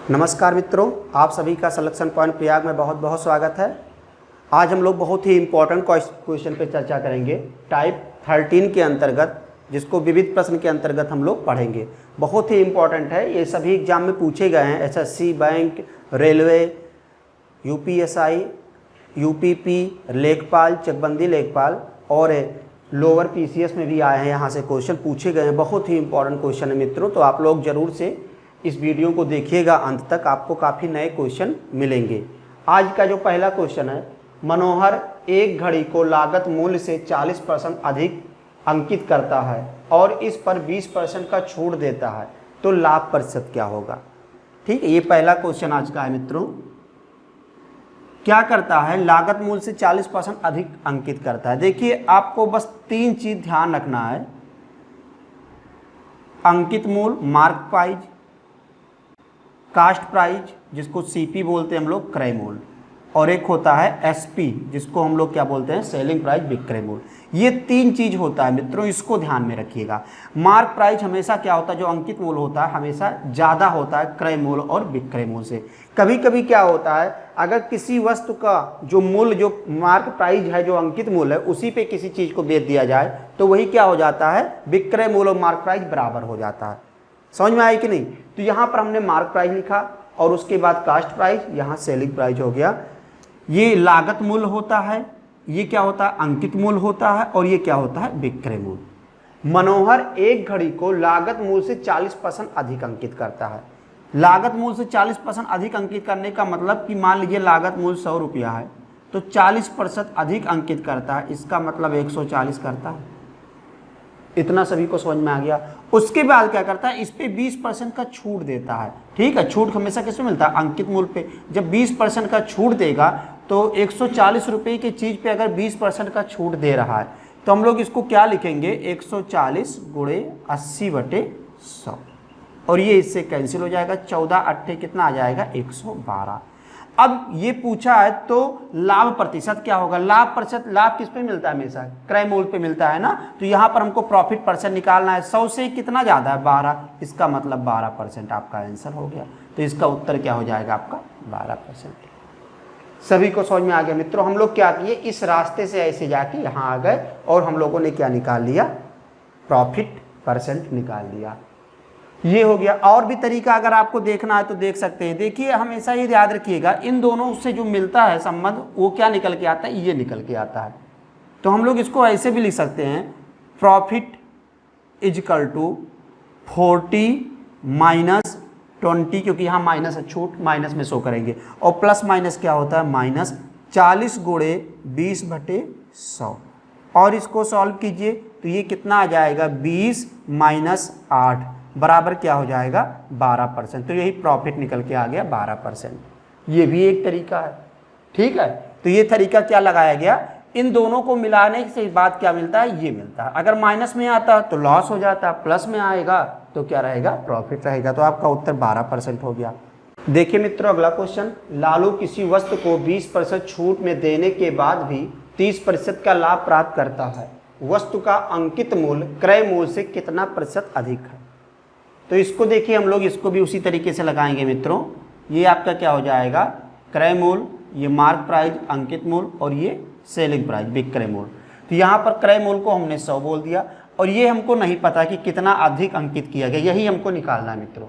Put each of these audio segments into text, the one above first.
नमस्कार मित्रों, आप सभी का सिलेक्शन पॉइंट प्रयाग में बहुत बहुत स्वागत है। आज हम लोग बहुत ही इम्पोर्टेंट क्वेश्चन पे चर्चा करेंगे टाइप 13 के अंतर्गत, जिसको विविध प्रश्न के अंतर्गत हम लोग पढ़ेंगे। बहुत ही इम्पोर्टेंट है, ये सभी एग्जाम में पूछे गए हैं। SSC, bank, railway, UPSI, UPP, लेखपाल, चकबंदी लेखपाल और लोअर पीसीएस में भी आए हैं। यहाँ से क्वेश्चन पूछे गए हैं, बहुत ही इंपॉर्टेंट क्वेश्चन है मित्रों। तो आप लोग जरूर से इस वीडियो को देखिएगा अंत तक, आपको काफ़ी नए क्वेश्चन मिलेंगे। आज का जो पहला क्वेश्चन है, मनोहर एक घड़ी को लागत मूल्य से 40% अधिक अंकित करता है और इस पर 20% का छूट देता है, तो लाभ प्रतिशत क्या होगा। ठीक है, ये पहला क्वेश्चन आज का है मित्रों। क्या करता है, लागत मूल्य से 40% अधिक अंकित करता है। देखिए, आपको बस 3 चीज ध्यान रखना है। अंकित मूल्य मार्क प्राइज, कास्ट प्राइज जिसको सीपी बोलते हैं हम लोग, क्रय मूल्य, और एक होता है एसपी जिसको हम लोग क्या बोलते हैं, सेलिंग प्राइस, विक्रय मूल्य। ये 3 चीज होता है मित्रों, इसको ध्यान में रखिएगा। मार्क प्राइस हमेशा क्या होता है, जो अंकित मूल्य होता है हमेशा ज्यादा होता है क्रय मूल्य और विक्रय मूल्य से। कभी कभी क्या होता है, अगर किसी वस्तु का जो मूल्य, जो मार्क प्राइस है, जो अंकित मूल्य है, उसी पे किसी चीज को बेच दिया जाए तो वही क्या हो जाता है, विक्रय मूल्य और मार्क प्राइस बराबर हो जाता है। समझ में आई कि नहीं। तो यहाँ पर हमने मार्क प्राइस लिखा और उसके बाद कास्ट प्राइस, यहाँ सेलिंग प्राइस हो गया। ये लागत मूल्य होता है, ये क्या होता है, अंकित मूल्य होता है, और ये क्या होता है, विक्रय मूल्य। मनोहर एक घड़ी को लागत मूल्य से 40% अधिक अंकित करता है। लागत मूल्य से 40% अधिक अंकित करने का मतलब कि मान लीजिए लागत मूल्य 100 रुपया है, तो 40% अधिक अंकित करता है, इसका मतलब 140 करता है। इतना सभी को समझ में आ गया। उसके बाद क्या करता है, इस पे 20% का छूट देता है। ठीक है, छूट हमेशा किस पे मिलता है, अंकित मूल्य पे। जब 20% का छूट देगा तो 140 रुपये की चीज पे अगर 20% का छूट दे रहा है, तो हम लोग इसको क्या लिखेंगे, 140 गुणे 80/100, और ये इससे कैंसिल हो जाएगा। 14 अट्ठे कितना आ जाएगा, 112। अब ये पूछा है तो लाभ प्रतिशत क्या होगा। लाभ प्रतिशत, लाभ किस पे मिलता है, हमेशा क्रय मूल्य पे मिलता है ना। तो यहाँ पर हमको प्रॉफिट परसेंट निकालना है। 100 से कितना ज्यादा है, 12, इसका मतलब 12% आपका आंसर हो गया। तो इसका उत्तर क्या हो जाएगा आपका, 12%। सभी को समझ में आ गया मित्रों। हम लोग क्या किए, इस रास्ते से ऐसे जाके यहाँ आ गए और हम लोगों ने क्या निकाल लिया, प्रॉफिट परसेंट निकाल लिया। ये हो गया। और भी तरीका अगर आपको देखना है तो देख सकते हैं। देखिए, हमेशा ये याद रखिएगा, इन दोनों से जो मिलता है संबंध, वो क्या निकल के आता है, ये निकल के आता है। तो हम लोग इसको ऐसे भी लिख सकते हैं, प्रॉफिट इजकल टू 40 माइनस 20, क्योंकि यहाँ माइनस है, छूट माइनस में शो करेंगे, और प्लस माइनस क्या होता है, माइनस 40 गुणे 20/100। और इसको सॉल्व कीजिए तो ये कितना आ जाएगा, 20 माइनस 8 बराबर क्या हो जाएगा, 12%। तो यही प्रॉफिट निकल के आ गया 12%। ये भी एक तरीका है। ठीक है, तो ये तरीका क्या लगाया गया, इन दोनों को मिलाने से बाद क्या मिलता है, ये मिलता है। अगर माइनस में आता है तो लॉस हो जाता है, प्लस में आएगा तो क्या रहेगा, प्रॉफिट रहेगा। तो आपका उत्तर 12% हो गया। देखिए मित्रों, अगला क्वेश्चन, लालू किसी वस्तु को 20% छूट में देने के बाद भी 30% का लाभ प्राप्त करता है। वस्तु का अंकित मूल्य क्रय मूल्य से कितना प्रतिशत अधिक है। तो इसको देखिए, हम लोग इसको भी उसी तरीके से लगाएंगे मित्रों। ये आपका क्या हो जाएगा, क्रय मूल्य, ये मार्क प्राइस अंकित मूल्य, और ये सेलिंग प्राइस विक्रय मूल्य। तो यहाँ पर क्रय मूल्य को हमने 100 बोल दिया, और ये हमको नहीं पता कि कितना अधिक अंकित किया गया, यही हमको निकालना है मित्रों।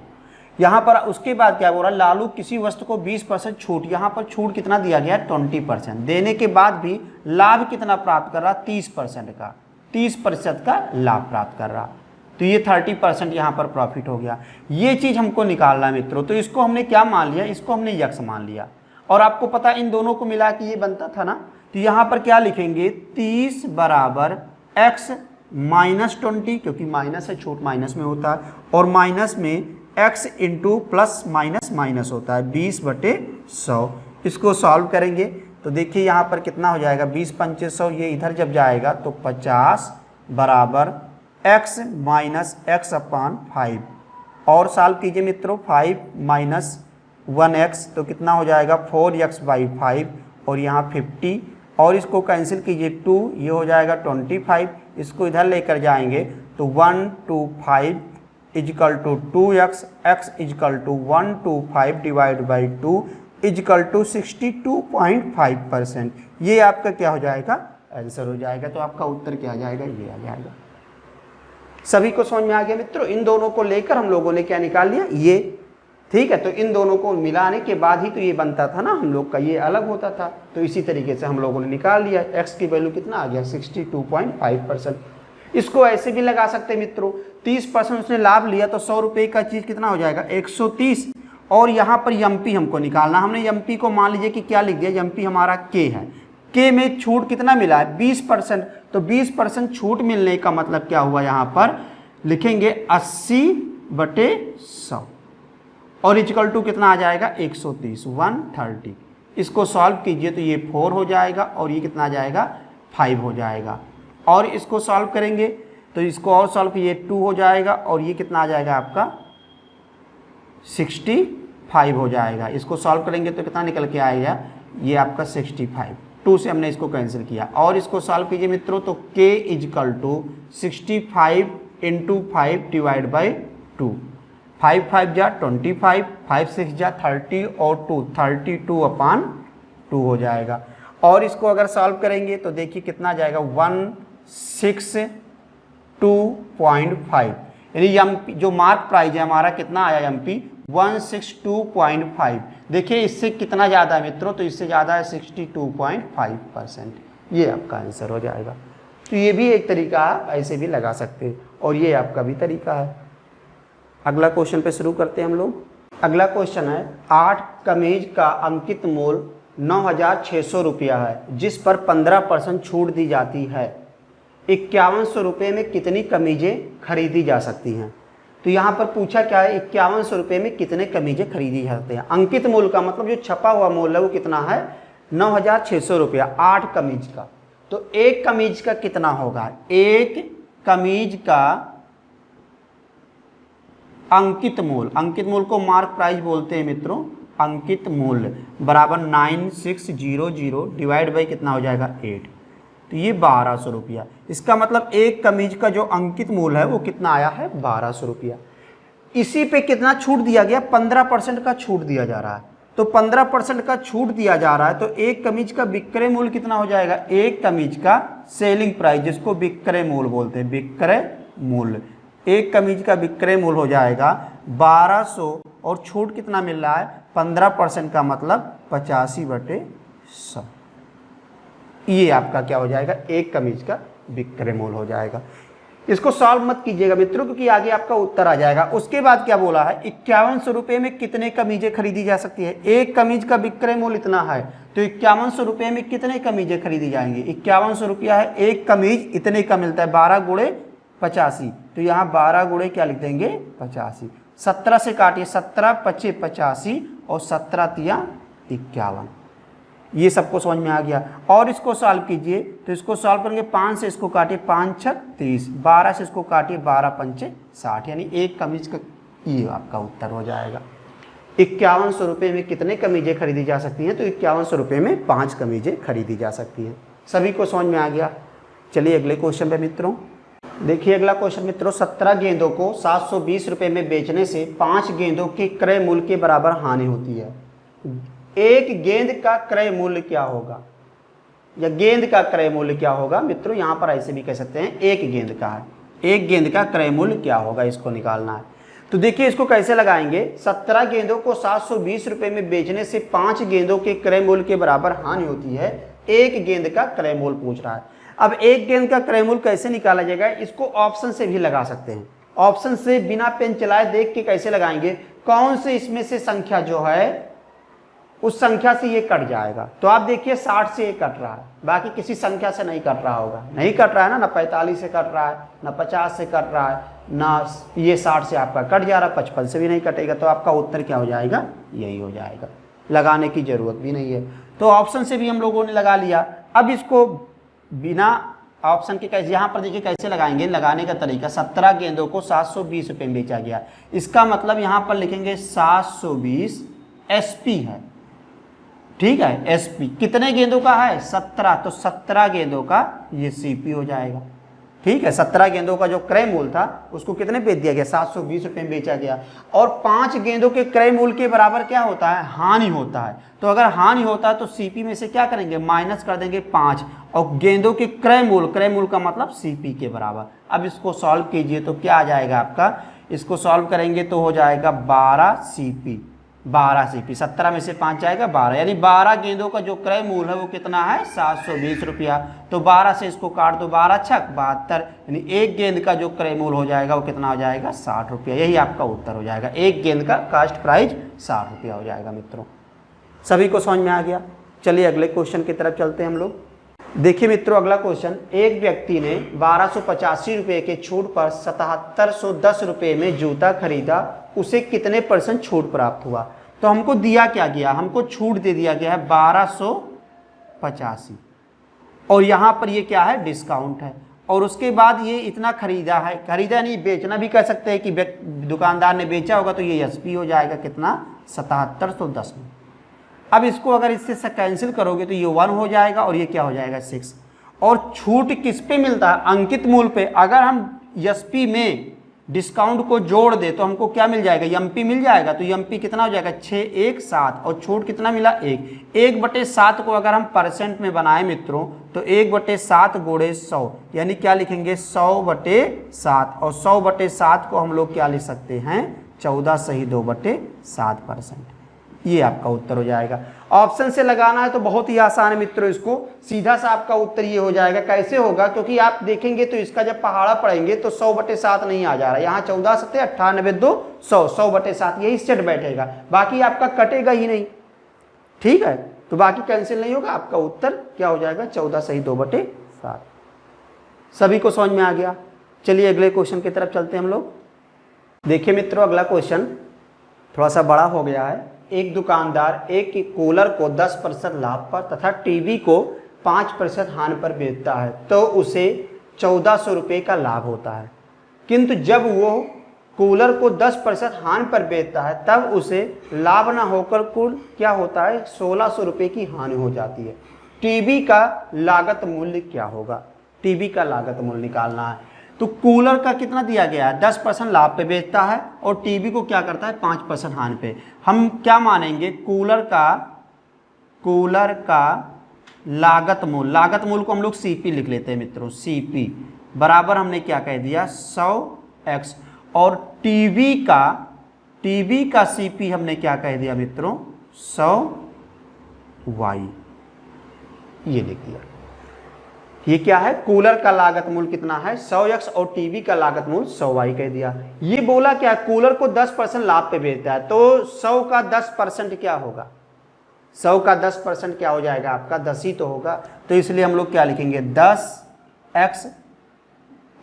यहाँ पर उसके बाद क्या बोल रहा है, लालू किसी वस्तु को 20% छूट, यहाँ पर छूट कितना दिया गया है, 20% देने के बाद भी लाभ कितना प्राप्त कर रहा, 30% का, 30% का लाभ प्राप्त कर रहा। तो ये 30% यहाँ पर प्रॉफिट हो गया। ये चीज हमको निकालना है मित्रों। तो इसको हमने क्या मान लिया, इसको हमने यक्ष मान लिया, और आपको पता है इन दोनों को मिला के ये बनता था ना। तो यहाँ पर क्या लिखेंगे, 30 बराबर x माइनस 20, क्योंकि माइनस है, छूट माइनस में होता है, और माइनस में x into plus minus minus होता है, 20/100। इसको सॉल्व करेंगे तो देखिए यहाँ पर कितना हो जाएगा, 20 पंचे 100, ये इधर जब जाएगा तो 50 बराबर x माइनस x/5। और सॉल्व कीजिए मित्रों, 5 माइनस 1x तो कितना हो जाएगा, 4x/5, और यहाँ 50, और इसको कैंसिल कीजिए 2, ये हो जाएगा 25। इसको इधर लेकर जाएंगे तो 1 2 5 is equal to 2x, x is equal to 125 divide by 2 is equal to 62.5%। ये आपका क्या हो जाएगा, आंसर हो जाएगा। तो आपका उत्तर क्या आ जाएगा, ये आ जाएगा। सभी को समझ में आ गया मित्रों? इन दोनों को लेकर हम लोगों ने क्या निकाल लिया, ये। ठीक है, तो इन दोनों को मिलाने के बाद ही तो ये बनता था ना हम लोग का, ये अलग होता था। तो इसी तरीके से हम लोगों ने निकाल लिया। x की वैल्यू कितना आ गया, 62.5%। इसको ऐसे भी लगा सकते हैं मित्रों, 30% उसने लाभ लिया तो 100 रुपये का चीज़ कितना हो जाएगा, 130। और यहाँ पर एमपी हमको निकालना, हमने एमपी को मान लीजिए कि क्या लिख दिया, एमपी हमारा के है। के में छूट कितना मिला है, 20%। तो 20% छूट मिलने का मतलब क्या हुआ, यहाँ पर लिखेंगे 80/100 और इक्वल टू कितना आ जाएगा, 130, 130। इसको सॉल्व कीजिए तो ये 4 हो जाएगा और ये कितना आ जाएगा, 5 हो जाएगा। और इसको सॉल्व करेंगे तो इसको और सॉल्व कीजिए, 2 हो जाएगा और ये कितना आ जाएगा आपका 65 हो जाएगा। इसको सॉल्व करेंगे तो कितना निकल के आएगा, ये आपका 65। 2 से हमने इसको कैंसिल किया। और इसको सॉल्व कीजिए मित्रों तो k is equal to 65 into 5 divide by 2। 5 5 जा 25, 5 6 जा 30 और 2 32/2 हो जाएगा। और इसको अगर सॉल्व करेंगे तो देखिए कितना आ जाएगा, 162.5। यानी एमपी जो मार्क प्राइस है हमारा कितना आया, एमपी 162.5। देखिए इससे कितना ज़्यादा है मित्रों, तो इससे ज़्यादा है 62.5%। ये आपका आंसर हो जाएगा। तो ये भी एक तरीका है, ऐसे भी लगा सकते हैं और ये आपका भी तरीका है। अगला क्वेश्चन पे शुरू करते हैं हम लोग। अगला क्वेश्चन है, 8 कमीज का अंकित मूल्य 9,600 रुपया है जिस पर 15% छूट दी जाती है। 5100 रुपये में कितनी कमीजें खरीदी जा सकती हैं। तो यहाँ पर पूछा क्या है, 5100 रुपये में कितने कमीजें खरीदी जाते हैं। अंकित मूल्य का मतलब जो छपा हुआ मूल्य है वो कितना है, 9,600 रुपया 8 कमीज का। तो एक कमीज का कितना होगा, एक कमीज का अंकित मूल्य को मार्क प्राइस बोलते हैं मित्रों। अंकित मूल्य बराबर 9600 डिवाइड बाई कितना हो जाएगा 8, तो ये 1200 रुपया। इसका मतलब एक कमीज का जो अंकित मूल्य है वो कितना आया है, 1200 रुपया। इसी पे कितना छूट दिया गया, 15% का छूट दिया जा रहा है। तो 15% का छूट दिया जा रहा है तो एक कमीज का विक्रय मूल्य कितना हो जाएगा, एक कमीज का सेलिंग प्राइस जिसको विक्रय मूल्य बोलते हैं, विक्रय मूल्य। एक कमीज का विक्रय मूल्य हो जाएगा 1200 और छूट कितना मिल रहा है, 15% का मतलब 85/100। ये आपका क्या हो जाएगा, एक कमीज का विक्रय मूल्य हो जाएगा। इसको सॉल्व मत कीजिएगा मित्रों क्योंकि आगे आपका उत्तर आ जाएगा। उसके बाद क्या बोला है, 5100 रुपये में कितने कमीजें खरीदी जा सकती है। एक कमीज का विक्रय मूल्य इतना है तो 5100 रुपये में कितने कमीजें खरीदी जाएंगी। 5100 रुपया है, एक कमीज इतने का मिलता है, 12 गुणे 85। तो यहाँ 12 गुणे क्या लिख देंगे 85। 17 से काटिए, 17 25 85 और 17 तिया 51। ये सबको समझ में आ गया। और इसको सॉल्व कीजिए तो इसको सॉल्व करेंगे, 5 से इसको काटिए 5 6 30, 12 से इसको काटिए 12 5 60, यानी एक कमीज का ये आपका उत्तर हो जाएगा। 5100 रुपये में कितने कमीजें खरीदी जा सकती हैं, तो 5100 रुपये में 5 कमीजें खरीदी जा सकती हैं। सभी को समझ में आ गया। चलिए अगले क्वेश्चन पे मित्रों देखिए। अगला क्वेश्चन मित्रों, 17 गेंदों को 720 रुपये में बेचने से 5 गेंदों के क्रय मूल्य के बराबर हानि होती है। एक गेंद का क्रय मूल्य क्या होगा, या गेंद का क्रय मूल्य क्या होगा मित्रों। यहाँ पर ऐसे भी कह सकते हैं एक गेंद का है, एक गेंद का क्रय मूल्य क्या होगा, इसको निकालना है। तो देखिए इसको कैसे लगाएंगे, 17 गेंदों को 720 रुपये में बेचने से 5 गेंदों के क्रय मूल्य के बराबर हानि होती है। एक गेंद का क्रय मूल्य पूछ रहा है। अब एक गेंद का क्रय मूल्य कैसे निकाला जाएगा, इसको ऑप्शन से भी लगा सकते हैं। ऑप्शन से बिना पेन चलाए देख के कैसे लगाएंगे, कौन से इसमें से संख्या जो है उस संख्या से ये कट जाएगा। तो आप देखिए 60 से ये कट रहा है, बाकी किसी संख्या से नहीं कट रहा होगा, नहीं कट रहा है ना 45 से कट रहा है, ना 50 से कट रहा है, ना ये 60 से आपका कट जा रहा है, 55 से भी नहीं कटेगा। तो आपका उत्तर क्या हो जाएगा, यही हो जाएगा। लगाने की जरूरत भी नहीं है। तो ऑप्शन से भी हम लोगों ने लगा लिया। अब इसको बिना ऑप्शन के कैसे, यहाँ पर देखिए कैसे लगाएंगे, लगाने का तरीका, 17 गेंदों को 720 रुपये में बेचा गया। इसका मतलब यहाँ पर लिखेंगे 720 SP है, ठीक है। SP कितने गेंदों का है, 17, तो 17 गेंदों का ये CP हो जाएगा। ठीक है, 17 गेंदों का जो क्रय मूल्य था उसको कितने बेच दिया गया, 720 रुपये में बेचा गया। और 5 गेंदों के क्रय मूल्य के बराबर क्या होता है, हानि होता है। तो अगर हानि होता है तो सीपी में से क्या करेंगे, माइनस कर देंगे 5, और गेंदों के क्रय मूल्य का मतलब सीपी के बराबर। अब इसको सॉल्व कीजिए तो क्या आ जाएगा आपका, इसको सॉल्व करेंगे तो हो जाएगा 12 सीपी, 17 में से 5 जाएगा 12, यानी 12 गेंदों का जो क्रय मूल्य है वो कितना है, 720 रुपया। तो 12 से इसको काट दो, 12 छक 72, यानी एक गेंद का जो क्रय मूल्य हो जाएगा वो कितना हो जाएगा, 60 रुपया। यही आपका उत्तर हो जाएगा, एक गेंद का कास्ट प्राइस 60 रुपया हो जाएगा। मित्रों सभी को समझ में आ गया। चलिए अगले क्वेश्चन की तरफ चलते हैं हम लोग। देखिए मित्रों, अगला क्वेश्चन, एक व्यक्ति ने 1285 रुपये के छूट पर 7710 रुपये में जूता खरीदा, उसे कितने % छूट प्राप्त हुआ। तो हमको दिया क्या गया, हमको छूट दे दिया गया है 1285, और यहाँ पर ये क्या है, डिस्काउंट है। और उसके बाद ये इतना खरीदा है, खरीदा नहीं बेचना भी कह सकते हैं कि दुकानदार ने बेचा होगा, तो ये एसपी हो जाएगा कितना, 7710 में। अब इसको अगर इससे कैंसिल करोगे तो ये 1 हो जाएगा और ये क्या हो जाएगा, 6। और छूट किस पे मिलता है, अंकित मूल्य पे। अगर हम एसपी में डिस्काउंट को जोड़ दे तो हमको क्या मिल जाएगा, एमपी मिल जाएगा। तो एमपी कितना हो जाएगा, 6 1 7, और छूट कितना मिला, 1/7 को अगर हम % में बनाए मित्रों तो 1/7 × 100, यानी क्या लिखेंगे, 100/7, और 100/7 को हम लोग क्या लिख सकते हैं, 14 सही 2/7%। ये आपका उत्तर हो जाएगा। ऑप्शन से लगाना है तो बहुत ही आसान है मित्रों, इसको सीधा सा आपका उत्तर ये हो जाएगा। कैसे होगा, क्योंकि आप देखेंगे तो इसका जब पहाड़ा पढ़ेंगे तो 100/7 नहीं आ जा रहा है, यहाँ 14 7 98 2 100, 100/7 यही सेट बैठेगा, बाकी आपका कटेगा ही नहीं। ठीक है, तो बाकी कैंसिल नहीं होगा, आपका उत्तर क्या हो जाएगा, 14 सही 2/7। सभी को समझ में आ गया। चलिए अगले क्वेश्चन की तरफ चलते हैं हम लोग। देखिए मित्रों, अगला क्वेश्चन थोड़ा सा बड़ा हो गया है। एक दुकानदार एक कूलर को 10% लाभ पर तथा टीवी को 5% हानि पर बेचता है, तो उसे 1400 रुपये का लाभ होता है। किंतु जब वो कूलर को 10% हानि पर बेचता है तब उसे लाभ ना होकर कुल क्या होता है, 1600 रुपये की हानि हो जाती है। टीवी का लागत मूल्य क्या होगा, टीवी का लागत मूल्य निकालना है। तो कूलर का कितना दिया गया है, 10% लाभ पे बेचता है, और टीवी को क्या करता है, 5% हानि पे। हम क्या मानेंगे, कूलर का लागत मूल्य को हम लोग सीपी लिख लेते हैं मित्रों। सीपी बराबर हमने क्या कह दिया, 100x, और टीवी का सीपी हमने क्या कह दिया मित्रों, 100y, ये लिख दिया। ये क्या है, कूलर का लागत मूल्य कितना है, 100x, और टीवी का लागत मूल्य 100y कह दिया। ये बोला क्या, कूलर को 10% लाभ पे बेचता है, तो 100 का 10% क्या होगा, 100 का 10% क्या हो जाएगा आपका, 10 ही तो होगा। तो इसलिए हम लोग क्या लिखेंगे, 10x।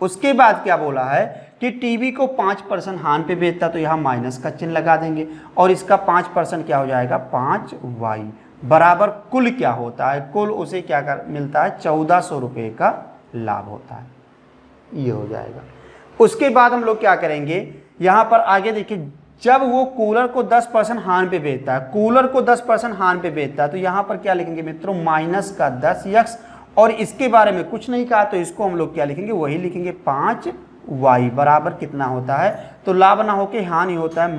उसके बाद क्या बोला है कि टीवी को 5% हानि पे बेचता, तो यहाँ माइनस का चिन्ह लगा देंगे, और इसका 5% क्या हो जाएगा, 5y, बराबर कुल क्या होता है, कुल उसे क्या मिलता है, 1400 रुपये का लाभ होता है। ये हो जाएगा। उसके बाद हम लोग क्या करेंगे, यहाँ पर आगे देखिए, जब वो कूलर को 10% हानि पे बेचता है, कूलर को 10% हानि पे बेचता है, तो यहाँ पर क्या लिखेंगे मित्रों, माइनस का 10x, और इसके बारे में कुछ नहीं कहा, तो इसको हम लोग क्या लिखेंगे, वही लिखेंगे 5y, बराबर कितना होता है, तो लाभ ना होके हानि होता है,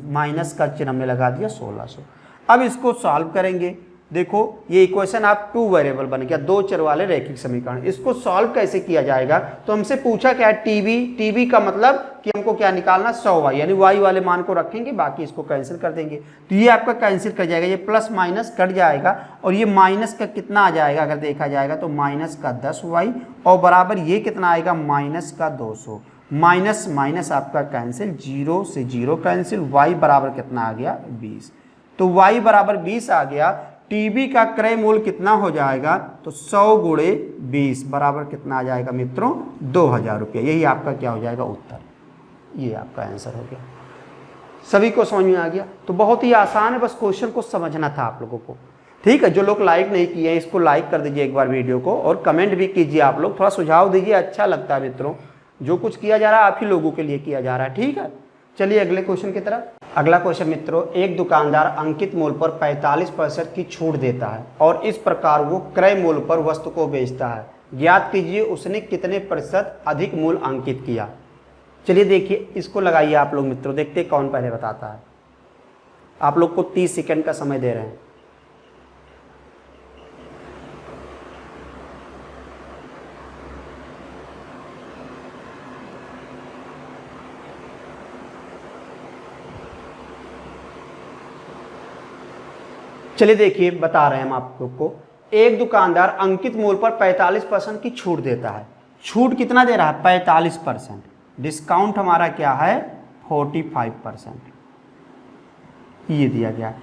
माइनस का चिन्ह हमने लगा दिया 1600। अब इसको सॉल्व करेंगे। देखो ये इक्वेशन आप 2 वेरिएबल बन गया, 2 चर वाले रैखिक समीकरण। इसको सॉल्व कैसे किया जाएगा, तो हमसे पूछा क्या है, टीवी का मतलब कि हमको क्या निकालना, 100y, यानी y वाले मान को रखेंगे, बाकी इसको कैंसिल कर देंगे। तो ये आपका कैंसिल कर जाएगा, ये प्लस माइनस कट जाएगा, और ये माइनस का कितना आ जाएगा अगर देखा जाएगा तो माइनस का 10y, और बराबर ये कितना आएगा, माइनस का 200। माइनस माइनस आपका कैंसिल, 0 से 0 कैंसिल, y बराबर कितना आ गया, 20। तो y बराबर 20 आ गया। टीवी का क्रय मूल्य कितना हो जाएगा, तो 100 × 20 बराबर कितना आ जाएगा मित्रों, 2000 रुपये। यही आपका क्या हो जाएगा, उत्तर। ये आपका आंसर हो गया। सभी को समझ में आ गया। तो बहुत ही आसान है, बस क्वेश्चन को समझना था आप लोगों को। ठीक है, जो लोग लाइक नहीं किए हैं इसको लाइक कर दीजिए एक बार वीडियो को, और कमेंट भी कीजिए आप लोग, थोड़ा सुझाव दीजिए, अच्छा लगता है मित्रों। जो कुछ किया जा रहा है आप ही लोगों के लिए किया जा रहा है। ठीक है, चलिए अगले क्वेश्चन की तरफ। अगला क्वेश्चन मित्रों, एक दुकानदार अंकित मूल्य पर 45% की छूट देता है, और इस प्रकार वो क्रय मूल्य पर वस्तु को बेचता है। ज्ञात कीजिए उसने कितने प्रतिशत अधिक मूल्य अंकित किया। चलिए देखिए, इसको लगाइए आप लोग मित्रों, देखते कौन पहले बताता है। आप लोग को 30 सेकंड का समय दे रहे हैं। चलिए देखिए, बता रहे हैं हम आप लोग को। एक दुकानदार अंकित मूल्य पर 45% की छूट देता है। छूट कितना दे रहा है? 45%। डिस्काउंट हमारा क्या है? 45%। ये दिया गया है।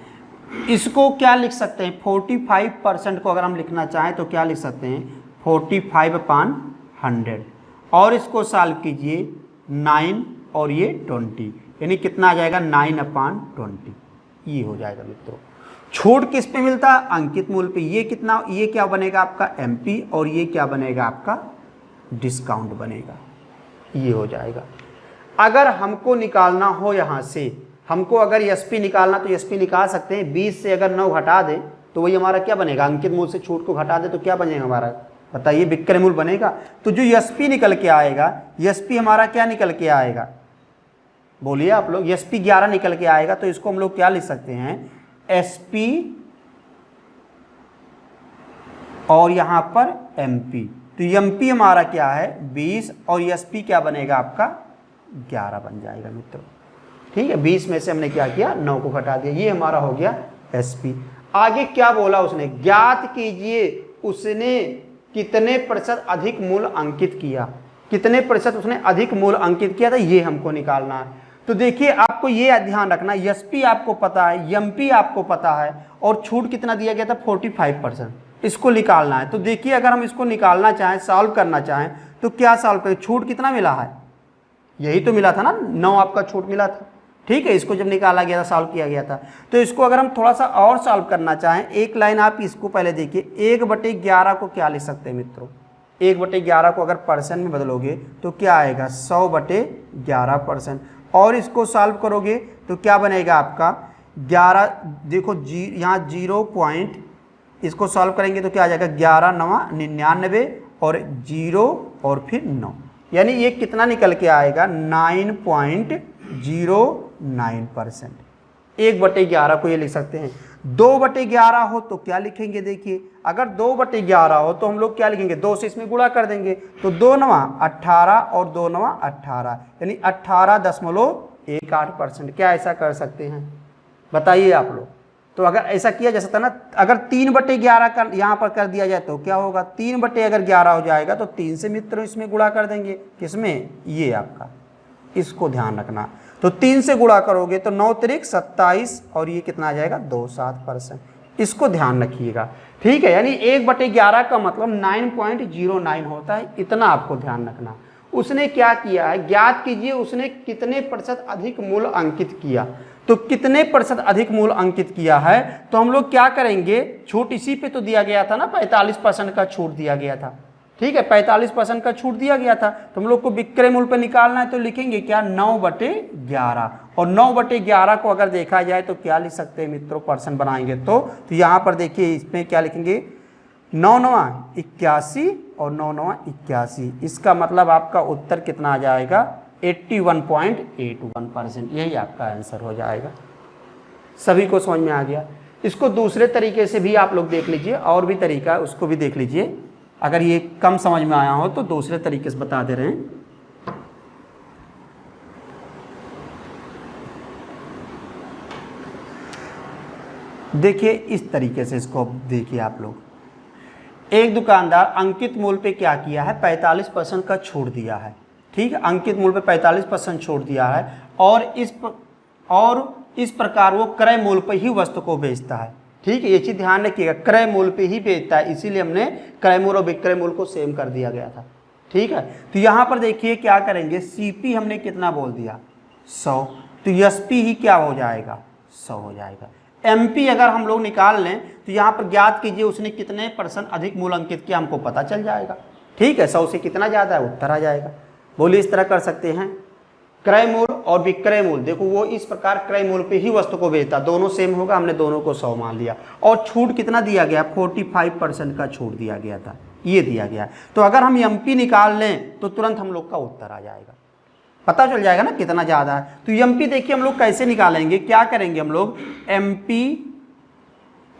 इसको क्या लिख सकते हैं? 45% को अगर हम लिखना चाहें तो क्या लिख सकते हैं? 45/100। और इसको सॉल्व कीजिए 9 और ये 20, यानी कितना आ जाएगा? 9/20। ये हो जाएगा मित्रों। छूट किस पे मिलता है? अंकित मूल्य पे। ये कितना, ये क्या बनेगा आपका? एमपी, और ये क्या बनेगा आपका? डिस्काउंट बनेगा। ये हो जाएगा। अगर हमको निकालना हो यहाँ से, हमको अगर एसपी निकालना तो एसपी निकाल सकते हैं। 20 से अगर 9 घटा दें तो वही हमारा क्या बनेगा? अंकित मूल्य से छूट को घटा दें तो क्या बनेगा हमारा? बताइए, विक्रय मूल्य बनेगा। तो जो एसपी निकल के आएगा, एसपी हमारा क्या निकल के आएगा? बोलिए आप लोग। एसपी 11 निकल के आएगा, तो इसको हम लोग क्या लिख सकते हैं? एसपी और यहां पर एमपी। तो एमपी हमारा क्या है? 20, और एसपी क्या बनेगा आपका? 11 बन जाएगा मित्रों। ठीक है, 20 में से हमने क्या किया? 9 को घटा दिया। ये हमारा हो गया एसपी। आगे क्या बोला उसने? ज्ञात कीजिए उसने कितने प्रतिशत अधिक मूल्य अंकित किया। कितने प्रतिशत उसने अधिक मूल्य अंकित किया था, ये हमको निकालना है। तो देखिए, आपको ये ध्यान रखना, एसपी आपको पता है, एमपी आपको पता है, और छूट कितना दिया गया था? 45%। इसको निकालना है। तो देखिए, अगर हम इसको निकालना चाहें, सॉल्व करना चाहें, तो क्या सॉल्व करें? छूट कितना मिला है? यही तो मिला था ना, 9 आपका छूट मिला था। ठीक है, इसको जब निकाला गया था, सॉल्व किया गया था। तो इसको अगर हम थोड़ा सा और सॉल्व करना चाहें, एक लाइन आप इसको पहले देखिए। 1/11 को क्या लिख सकते हैं मित्रों? 1/11 को अगर परसेंट में बदलोगे तो क्या आएगा? 100/11%। और इसको सॉल्व करोगे तो क्या बनेगा आपका? 11, देखो यहाँ 0 पॉइंट, इसको सॉल्व करेंगे तो क्या आ जाएगा? 11 9 99, और 0 और फिर 9, यानी ये कितना निकल के आएगा? 9.09%। 1/11 को ये लिख सकते हैं। 2/11 हो तो क्या लिखेंगे? देखिए, अगर 2/11 हो तो हम लोग क्या लिखेंगे? 2 से इसमें गुणा कर देंगे, तो 2 9 18 और 2 9 18, यानी 18.18%। क्या ऐसा कर सकते हैं? बताइए आप लोग। तो अगर ऐसा किया जा सकता ना, अगर 3/11 का यहाँ पर कर दिया जाए तो क्या होगा? 3/11 हो जाएगा, तो 3 से मित्रों इसमें गुणा कर देंगे। किसमें? ये आपका, इसको ध्यान रखना। तो 3 से गुणा करोगे तो 9 त्रिक 27, और ये कितना आ जाएगा? 27%। इसको ध्यान रखिएगा। ठीक है, यानी 1/11 का मतलब 9.09 होता है। इतना आपको ध्यान रखना। उसने क्या किया है? ज्ञात कीजिए उसने कितने प्रतिशत अधिक मूल्य अंकित किया। तो कितने प्रतिशत अधिक मूल्य अंकित किया है, तो हम लोग क्या करेंगे? छूट इसी पे तो दिया गया था ना, 45% का छूट दिया गया था। ठीक है, 45% का छूट दिया गया था, तो हम लोग को विक्रय मूल्य पे निकालना है। तो लिखेंगे क्या? 9/11। और 9/11 को अगर देखा जाए तो क्या लिख सकते हैं मित्रों? परसेंट बनाएंगे तो यहाँ पर देखिए, इसमें क्या लिखेंगे? 9 9 81 और 9 9 81। इसका मतलब आपका उत्तर कितना आ जाएगा? 81.81%। यही आपका आंसर हो जाएगा। सभी को समझ में आ गया? इसको दूसरे तरीके से भी आप लोग देख लीजिए, और भी तरीका है, उसको भी देख लीजिए। अगर ये कम समझ में आया हो तो दूसरे तरीके से बता दे रहे हैं। देखिए, इस तरीके से इसको देखिए आप लोग। एक दुकानदार अंकित मूल्य पे क्या किया है? 45% का छूट दिया है। ठीक है, अंकित मूल्य पे 45% छूट दिया है, और इस प्रकार वो क्रय मूल्य पर ही वस्तु को बेचता है। ठीक है, ये चीज ध्यान रखिएगा, क्रय मूल्य पे ही बेचता है, इसीलिए हमने क्रय मूल्य और विक्रय मूल्य को सेम कर दिया गया था। ठीक है, तो यहाँ पर देखिए क्या करेंगे? सीपी हमने कितना बोल दिया? 100, तो एसपी ही क्या हो जाएगा? 100 हो जाएगा। एमपी अगर हम लोग निकाल लें तो यहाँ पर ज्ञात कीजिए उसने कितने % अधिक मूल्य अंकित किया, हमको पता चल जाएगा। ठीक है, 100 से कितना ज़्यादा है, उत्तर आ जाएगा। बोलिए, इस तरह कर सकते हैं। क्रय मूल्य और विक्रय मूल्य, देखो वो इस प्रकार क्रय मूल्य पे ही वस्तु को बेचता, दोनों सेम होगा, हमने दोनों को 100 मान लिया। और छूट कितना दिया गया? 45% का छूट दिया गया था। ये दिया गया है। तो अगर हम एमपी निकाल लें तो तुरंत हम लोग का उत्तर आ जाएगा, पता चल जाएगा ना कितना ज़्यादा है। तो एमपी देखिए हम लोग कैसे निकालेंगे, क्या करेंगे हम लोग, एमपी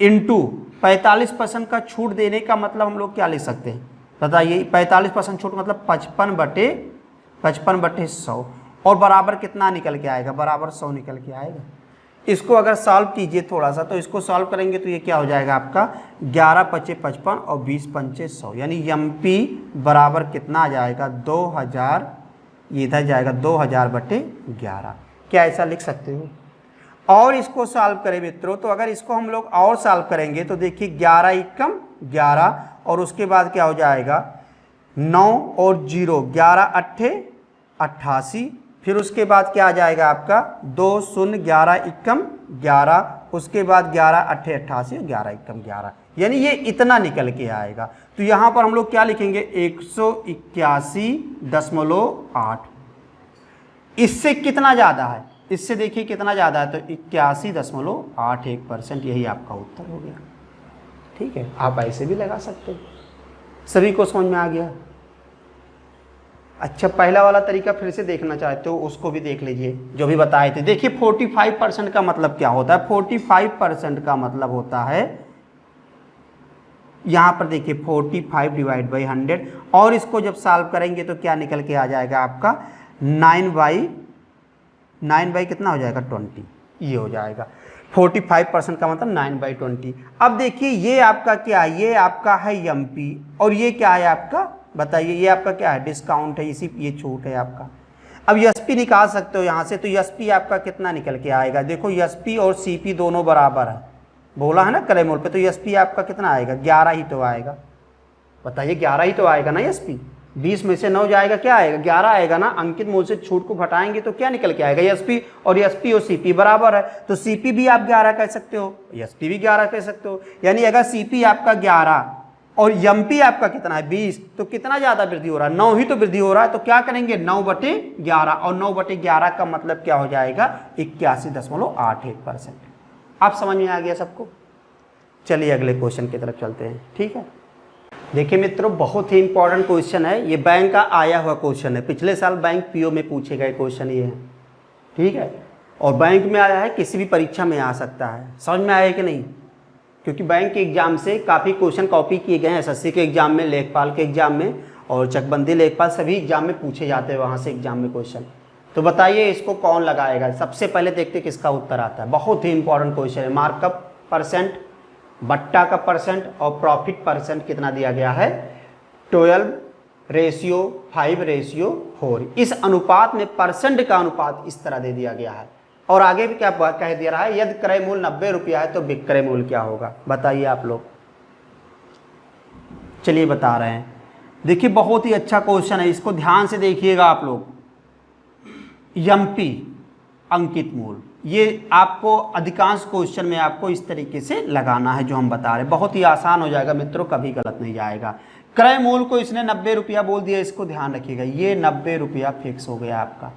इंटू 45% का छूट देने का मतलब हम लोग क्या ले सकते हैं बताइए, 45% छूट मतलब 55/100 और बराबर कितना निकल के आएगा, बराबर 100 निकल के आएगा। इसको अगर सॉल्व कीजिए थोड़ा सा, तो इसको सॉल्व करेंगे तो ये क्या हो जाएगा आपका 11 × 5 = 55 और 20 × 5 = 100, यानी एमपी बराबर कितना आ जाएगा 2000, ये इधर जाएगा 2000/11। क्या ऐसा लिख सकते हो? और इसको सॉल्व करें मित्रों, तो अगर इसको हम लोग और सॉल्व करेंगे तो देखिए 11 × 11 और उसके बाद क्या हो जाएगा 9 और 0, 11 × 8 = 88, फिर उसके बाद क्या आ जाएगा आपका 2 0 11 × 11, उसके बाद 11 × 8 = 88 और 11 × 11, यानी ये इतना निकल के आएगा। तो यहाँ पर हम लोग क्या लिखेंगे 181.8। इससे कितना ज़्यादा है, इससे देखिए कितना ज़्यादा है, तो 81.81%, यही आपका उत्तर हो गया। ठीक है, आप ऐसे भी लगा सकते हैं। सभी को समझ में आ गया? अच्छा, पहला वाला तरीका फिर से देखना चाहते हो उसको भी देख लीजिए, जो भी बताए थे। देखिए 45% का मतलब क्या होता है, 45% का मतलब होता है, यहाँ पर देखिए 45/100, और इसको जब सॉल्व करेंगे तो क्या निकल के आ जाएगा आपका 9/9 कितना हो जाएगा 20, ये हो जाएगा 45% का मतलब 9/20। अब देखिए ये आपका क्या है, ये आपका है एमपी और ये क्या है आपका बताइए, ये आपका क्या है डिस्काउंट है, इसी ये छूट है आपका। अब एसपी निकाल सकते हो यहाँ से, तो एसपी आपका कितना निकल के आएगा, देखो एसपी और सीपी दोनों बराबर है, बोला है ना क्रय मूल्य पे, तो एसपी आपका कितना आएगा 11 ही तो आएगा। बताइए 11 ही तो आएगा ना एसपी, 20 में से 9 जाएगा क्या आएगा 11 आएगा ना। अंकित मूल्य से छूट को घटाएंगे तो क्या निकल के आएगा एसपी, और एसपी और सीपी बराबर है, तो सीपी भी आप 11 कह सकते हो, एसपी भी 11 कह सकते हो। यानी अगर सीपी आपका 11 और एमपी आपका कितना है 20, तो कितना ज़्यादा वृद्धि हो रहा है 9 ही तो वृद्धि हो रहा है। तो क्या करेंगे 9/11, और 9/11 का मतलब क्या हो जाएगा 81.81%। आप समझ में आ गया सबको? चलिए अगले क्वेश्चन की तरफ चलते हैं। ठीक है, देखिए मित्रों बहुत ही इंपॉर्टेंट क्वेश्चन है, ये बैंक का आया हुआ क्वेश्चन है, पिछले साल बैंक पीओ में पूछे गए क्वेश्चन ये है। ठीक है, और बैंक में आया है, किसी भी परीक्षा में आ सकता है। समझ में आया कि नहीं? क्योंकि बैंक के एग्जाम से काफ़ी क्वेश्चन कॉपी किए गए हैं, एसएससी के एग्जाम में, लेखपाल के एग्जाम में, और चकबंदी लेखपाल सभी एग्जाम में पूछे जाते हैं वहाँ से एग्जाम में क्वेश्चन। तो बताइए इसको कौन लगाएगा? सबसे पहले देखते किसका उत्तर आता है। बहुत ही इंपॉर्टेंट क्वेश्चन है, मार्कअप परसेंट, बट्टा का परसेंट और प्रॉफिट परसेंट कितना दिया गया है 12:5:4। इस अनुपात में परसेंट का अनुपात इस तरह दे दिया गया है। और आगे भी क्या कह दिया रहा है, यदि क्रय मूल्य 90 रुपया है तो विक्रय मूल्य क्या होगा, बताइए आप लोग। चलिए बता रहे हैं, देखिए बहुत ही अच्छा क्वेश्चन है, इसको ध्यान से देखिएगा आप लोग। एमपी अंकित मूल्य, ये आपको अधिकांश क्वेश्चन में आपको इस तरीके से लगाना है जो हम बता रहे हैं, बहुत ही आसान हो जाएगा मित्रों, कभी गलत नहीं जाएगा। क्रय मूल्य को इसने 90 रुपया बोल दिया, इसको ध्यान रखिएगा, ये 90 रुपया फिक्स हो गया आपका,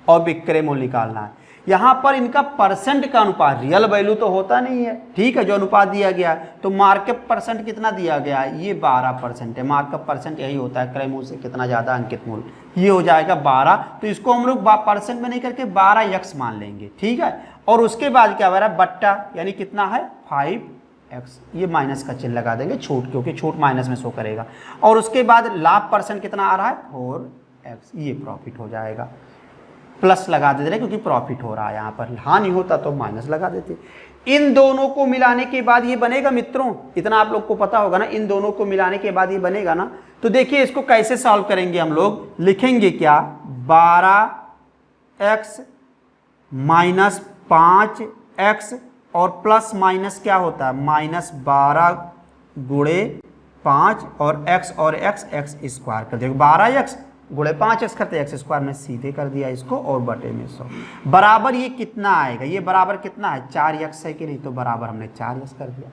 और विक्रय मूल्य निकालना है। यहाँ पर इनका परसेंट का अनुपात, रियल वैल्यू तो होता नहीं है, ठीक है, जो अनुपात दिया गया है, तो मार्कअप परसेंट कितना दिया गया है, ये 12% है। मार्कअप परसेंट यही होता है, क्रय मूल्य से कितना ज़्यादा अंकित मूल्य, ये हो जाएगा 12। तो इसको हम लोग परसेंट में नहीं करके 12x मान लेंगे, ठीक है। और उसके बाद क्या हो रहा है, बट्टा यानी कितना है 5x, ये माइनस का चिन्ह लगा देंगे, छूट, क्योंकि छूट माइनस में शो करेगा। और उसके बाद लाभ परसेंट कितना आ रहा है 4x, ये प्रॉफिट हो जाएगा, प्लस लगा देते रहे क्योंकि प्रॉफिट हो रहा है, यहाँ पर हानि होता तो माइनस लगा देते। इन दोनों को मिलाने के बाद ये बनेगा मित्रों, इतना आप लोग को पता होगा ना, इन दोनों को मिलाने के बाद ये बनेगा ना। तो देखिए इसको कैसे सॉल्व करेंगे हम लोग, लिखेंगे क्या 12x माइनस 5x और प्लस माइनस क्या होता है -12 गुणे 5 और x स्क्वायर कर देगा, 12x गुणे 5x करते x स्क्वायर में सीधे कर दिया इसको, और बटे में 100 बराबर ये कितना आएगा, ये बराबर कितना है 4x है कि नहीं, तो बराबर हमने 4x कर दिया।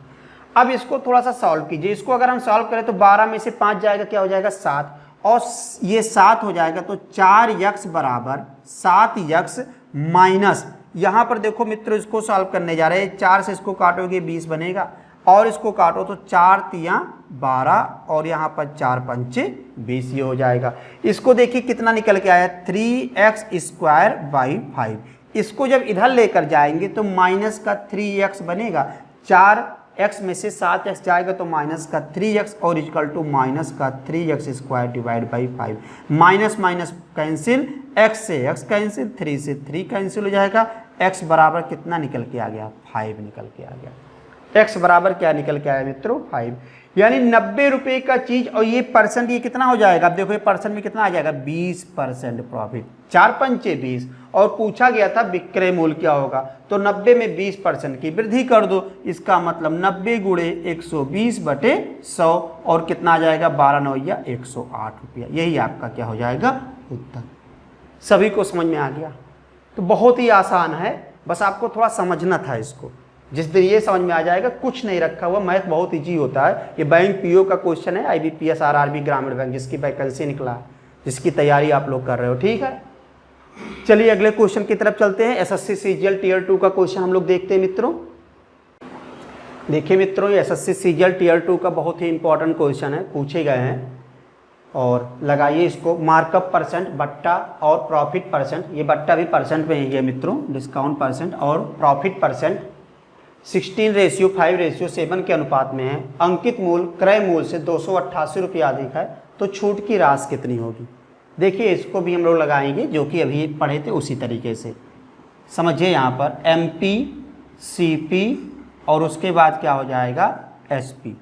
अब इसको थोड़ा सा सॉल्व कीजिए, इसको अगर हम सॉल्व करें तो 12 में से 5 जाएगा, क्या हो जाएगा 7, और ये 7 हो जाएगा, तो 4x बराबर 7x माइनस, यहाँ पर देखो मित्रों इसको सॉल्व करने जा रहे हैं, 4 से इसको काटोगे 20 बनेगा, और इसको काटो तो 4 तियां 12 और यहाँ पर 4 पंचे 20, ये हो जाएगा। इसको देखिए कितना निकल के आया 3x² / 5। इसको जब इधर लेकर जाएंगे तो माइनस का 3x बनेगा, 4x में से 7x जाएगा तो माइनस का 3x और इक्वल टू माइनस का 3x² / 5। Minus minus cancel, x से x कैंसिल, 3 से 3 कैंसिल हो जाएगा। x बराबर कितना निकल के आ गया 5 निकल के आ गया। x बराबर क्या निकल के आया मित्रों 5, यानी 90 रुपये का चीज। और ये परसेंट, ये कितना हो जाएगा, अब देखो ये परसेंट में कितना आ जाएगा 20% प्रॉफिट, 4 पंचे 20। और पूछा गया था विक्रय मूल्य क्या होगा, तो 90 में 20% की वृद्धि कर दो, इसका मतलब 90 गुणे 120/100 और कितना आ जाएगा 12 9 या 108 रुपया। यही आपका क्या हो जाएगा उत्तर। सभी को समझ में आ गया? तो बहुत ही आसान है, बस आपको थोड़ा समझना था इसको। जिस दिन ये समझ में आ जाएगा, कुछ नहीं रखा हुआ, मैथ बहुत इजी होता है। ये बैंक पीओ का क्वेश्चन है, IBPS RRB ग्रामीण बैंक जिसकी वैकेंसी निकला है, जिसकी तैयारी आप लोग कर रहे हो, ठीक है। चलिए अगले क्वेश्चन की तरफ चलते हैं। SSC CGL Tier 2 का क्वेश्चन हम लोग देखते हैं मित्रों। देखिए मित्रों, ये SSC CGL Tier 2 का बहुत ही इंपॉर्टेंट क्वेश्चन है, पूछे गए हैं। और लगाइए इसको, मार्कअप परसेंट बट्टा और प्रॉफिट परसेंट, ये बट्टा भी परसेंट में ही है मित्रों, डिस्काउंट परसेंट और प्रॉफिट परसेंट 16:5:7 के अनुपात में है। अंकित मूल्य क्रय मूल्य से 288 रुपये अधिक है, तो छूट की राशि कितनी होगी। देखिए इसको भी हम लोग लगाएंगे, जो कि अभी पढ़े थे उसी तरीके से। समझिए यहाँ पर MP CP और उसके बाद क्या हो जाएगा SP।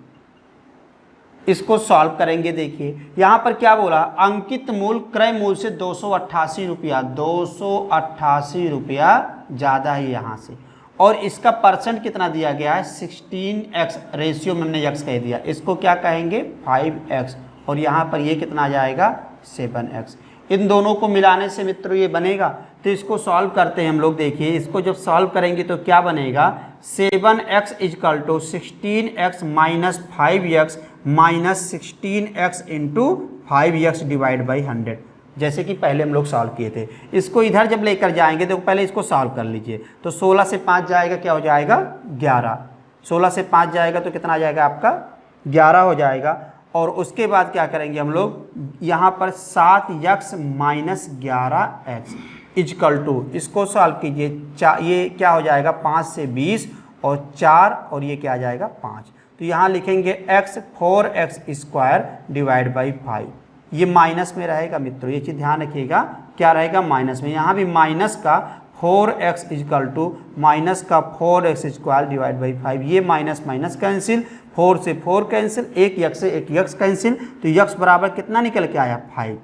इसको सॉल्व करेंगे। देखिए यहाँ पर क्या बोला, अंकित मूल्य क्रय मूल्य से 288 रुपया, 288 रुपया ज़्यादा है यहाँ से। और इसका परसेंट कितना दिया गया है 16x, रेशियो में हमने x कह दिया, इसको क्या कहेंगे 5x। और यहाँ पर ये कितना आ जाएगा 7x। इन दोनों को मिलाने से मित्रों ये बनेगा, तो इसको सॉल्व करते हैं हम लोग। देखिए इसको जब सॉल्व करेंगे तो क्या बनेगा 7x = 16x - 5x - 16x × 5x / 100, जैसे कि पहले हम लोग सॉल्व किए थे। इसको इधर जब लेकर जाएंगे तो पहले इसको सॉल्व कर लीजिए। तो 16 से 5 जाएगा, क्या हो जाएगा 11। 16 से 5 जाएगा तो कितना आ जाएगा आपका 11 हो जाएगा। और उसके बाद क्या करेंगे हम लोग, यहाँ पर 7x - 11x = इसको सॉल्व कीजिए। ये क्या हो जाएगा 5 से 20 और 4 और ये क्या आ जाएगा 5। तो यहाँ लिखेंगे x 4x² / 5। ये माइनस में रहेगा मित्रों, ये चीज़ ध्यान रखिएगा, क्या रहेगा माइनस में। यहाँ भी माइनस का 4x = माइनस का 4x² / 5। ये माइनस माइनस कैंसिल, 4 से 4 कैंसिल, एक यक्स से एक यक्स कैंसिल, तो यक्स बराबर कितना निकल के आया 5।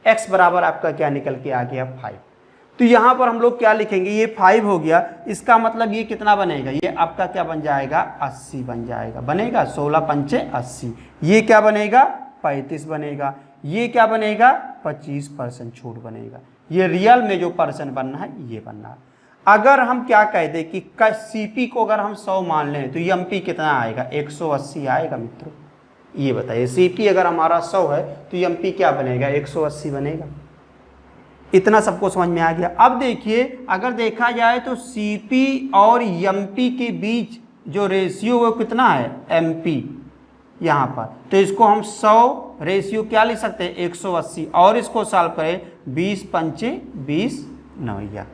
x बराबर आपका क्या निकल के आ गया 5। तो यहाँ पर हम लोग क्या लिखेंगे, ये 5 हो गया, इसका मतलब ये कितना बनेगा, ये आपका क्या बन जाएगा 80 बन जाएगा, बनेगा 16 पंचे 80। ये क्या बनेगा 35 बनेगा। ये क्या बनेगा 25% छूट बनेगा। ये रियल में जो परसेंट बनना है ये बनना है। अगर हम क्या कह दें कि CP को अगर हम 100 मान लें तो MP कितना आएगा 180 आएगा मित्रों। ये बताइए CP अगर हमारा 100 है तो MP क्या बनेगा 180 बनेगा। इतना सबको समझ में आ गया। अब देखिए अगर देखा जाए तो CP और MP के बीच जो रेशियो वो कितना है MP यहाँ पर, तो इसको हम 100 रेशियो क्या लिख सकते हैं 180। और इसको सॉल्व करें 20 पंचे 20 9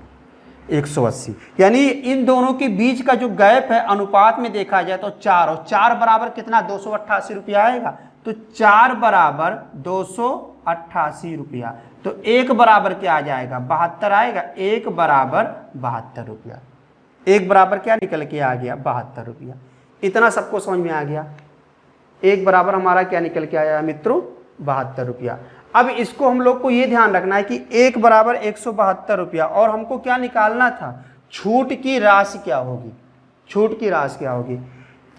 180, यानी इन दोनों के बीच का जो गैप है अनुपात में देखा जाए तो 4, और 4 बराबर कितना 288 रुपया आएगा। तो 4 बराबर 288 रुपया, तो 1 बराबर क्या आ जाएगा 72 आएगा। 1 बराबर 72 रुपया, 1 बराबर क्या निकल के आ गया 72 रुपया। इतना सबको समझ में आ गया। 1 बराबर हमारा क्या निकल के आया मित्रों 72 रुपया। अब इसको हम लोग को ये ध्यान रखना है कि 1 बराबर 172 रुपया, और हमको क्या निकालना था छूट की राशि क्या होगी, छूट की राशि क्या होगी।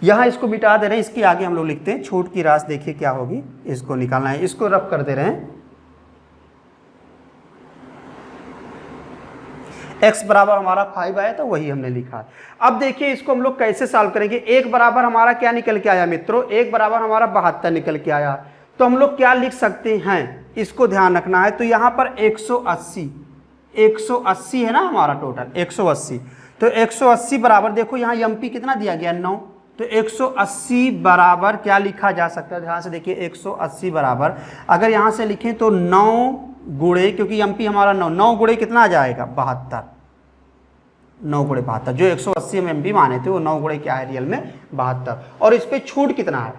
यहाँ इसको मिटा दे रहे हैं, इसके आगे हम लोग लिखते हैं छूट की राशि। देखिए क्या होगी, इसको निकालना है, इसको रफ कर दे रहे हैं। x बराबर हमारा 5 आया तो वही हमने लिखा। अब देखिए इसको हम लोग कैसे सॉल्व करेंगे। 1 बराबर हमारा क्या निकल के आया मित्रों, 1 बराबर हमारा 72 निकल के आया। तो हम लोग क्या लिख सकते हैं, इसको ध्यान रखना है। तो यहाँ पर 180 है ना हमारा टोटल 180। तो 180 बराबर देखो यहाँ MP कितना दिया गया 9, तो 180 बराबर क्या लिखा जा सकता है, ध्यान से देखिए 180 बराबर अगर यहाँ से लिखें तो 9 गुणे, क्योंकि एमपी हमारा 9 गुणे कितना आ जाएगा 72, 9 गुणे 72, जो 180 हम एमपी माने थे वो 9 गुणे क्या है रियल में 72। और इस पे छूट कितना है,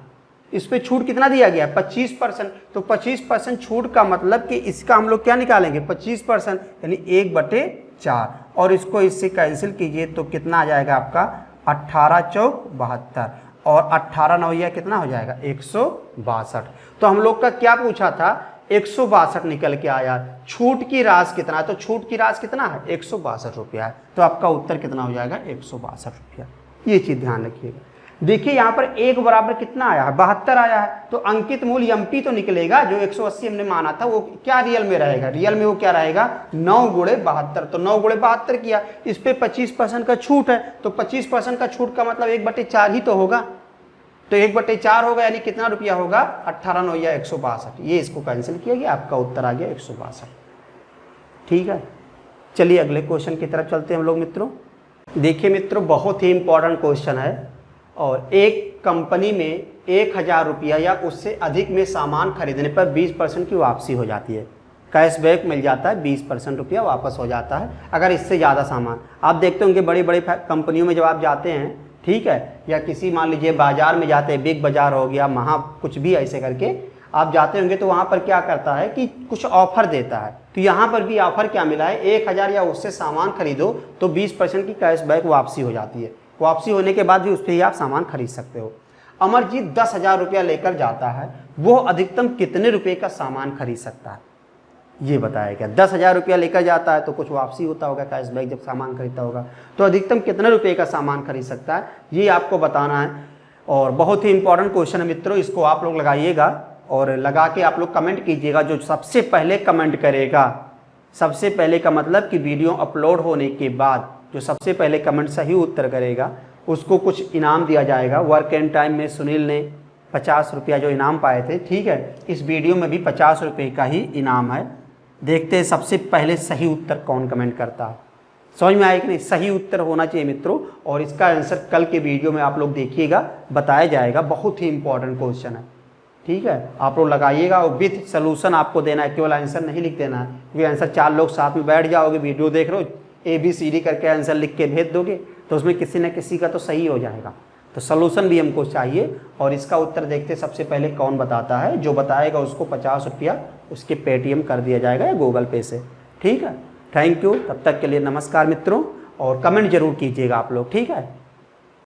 इस पे छूट कितना दिया गया है 25%। तो 25% छूट का मतलब कि इसका हम लोग क्या निकालेंगे 25%, यानी 1/4, और इसको इससे कैंसिल कीजिए तो कितना आ जाएगा आपका 18 चौक 72, और 18 9 कितना हो जाएगा 162। तो हम लोग का क्या पूछा था 162 निकल के आया, छूट की राशि कितना है, तो छूट की राशि कितना है 162 रुपया है, तो आपका उत्तर कितना हो जाएगा 162 रुपया। ये चीज़ ध्यान रखिएगा। देखिए यहाँ पर 1 बराबर कितना आया है 72 आया है, तो अंकित मूल्य एमपी तो निकलेगा, जो 180 हमने माना था वो क्या रियल में रहेगा, रियल में वो क्या रहेगा 9 गुणे 72। तो 9 गुणे 72 किया, इस पे 25% का छूट है, तो 25% का छूट का मतलब 1/4 ही तो होगा, तो 1/4 होगा, यानी कितना रुपया होगा 18 9 162। ये इसको कैंसिल किया गया, आपका उत्तर आ गया 162। ठीक है, चलिए अगले क्वेश्चन की तरफ चलते हैं हम लोग मित्रों। देखिए मित्रों, बहुत ही इंपॉर्टेंट क्वेश्चन है, और एक कंपनी में 1000 रुपया या उससे अधिक में सामान खरीदने पर 20% की वापसी हो जाती है, कैशबैक मिल जाता है, 20% रुपया वापस हो जाता है अगर इससे ज़्यादा सामान। आप देखते होंगे बड़ी बड़ी कंपनियों में जब आप जाते हैं, ठीक है, या किसी मान लीजिए बाजार में जाते हैं, बिग बाजार हो गया, महा कुछ भी ऐसे करके आप जाते होंगे, तो वहाँ पर क्या करता है कि कुछ ऑफर देता है। तो यहाँ पर भी ऑफर क्या मिला है, 1000 या उससे सामान खरीदो तो 20% की कैशबैक वापसी हो जाती है। वापसी होने के बाद भी उस पर ही आप सामान खरीद सकते हो। अमरजीत 10,000 रुपया लेकर जाता है, वो अधिकतम कितने रुपए का सामान खरीद सकता है, ये बताया गया। 10,000 रुपया लेकर जाता है तो कुछ वापसी होता होगा कैशबैक जब सामान खरीदता होगा, तो अधिकतम कितने रुपए का सामान खरीद सकता है, ये आपको बताना है। और बहुत ही इंपॉर्टेंट क्वेश्चन है मित्रों, इसको आप लोग लगाइएगा और लगा के आप लोग कमेंट कीजिएगा। जो सबसे पहले कमेंट करेगा, सबसे पहले का मतलब कि वीडियो अपलोड होने के बाद जो सबसे पहले कमेंट सही उत्तर करेगा उसको कुछ इनाम दिया जाएगा। वर्क एंड टाइम में सुनील ने 50 रुपया जो इनाम पाए थे, ठीक है, इस वीडियो में भी 50 रुपये का ही इनाम है। देखते हैं सबसे पहले सही उत्तर कौन कमेंट करता है। समझ में आया कि नहीं, सही उत्तर होना चाहिए मित्रों, और इसका आंसर कल के वीडियो में आप लोग देखिएगा, बताया जाएगा। बहुत ही इंपॉर्टेंट क्वेश्चन है, ठीक है, आप लोग लगाइएगा और विथ सोल्यूशन आपको देना है, केवल आंसर नहीं लिख देना है, क्योंकि आंसर 4 लोग साथ में बैठ जाओगे, वीडियो देख रहे हो, ABCD करके आंसर लिख के भेज दोगे तो उसमें किसी न किसी का तो सही हो जाएगा। तो सोल्यूशन भी हमको चाहिए, और इसका उत्तर देखते सबसे पहले कौन बताता है। जो बताएगा उसको 50 रुपया उसके पेटीएम कर दिया जाएगा या गूगल पे से। ठीक है, थैंक यू, तब तक के लिए नमस्कार मित्रों, और कमेंट जरूर कीजिएगा आप लोग, ठीक है।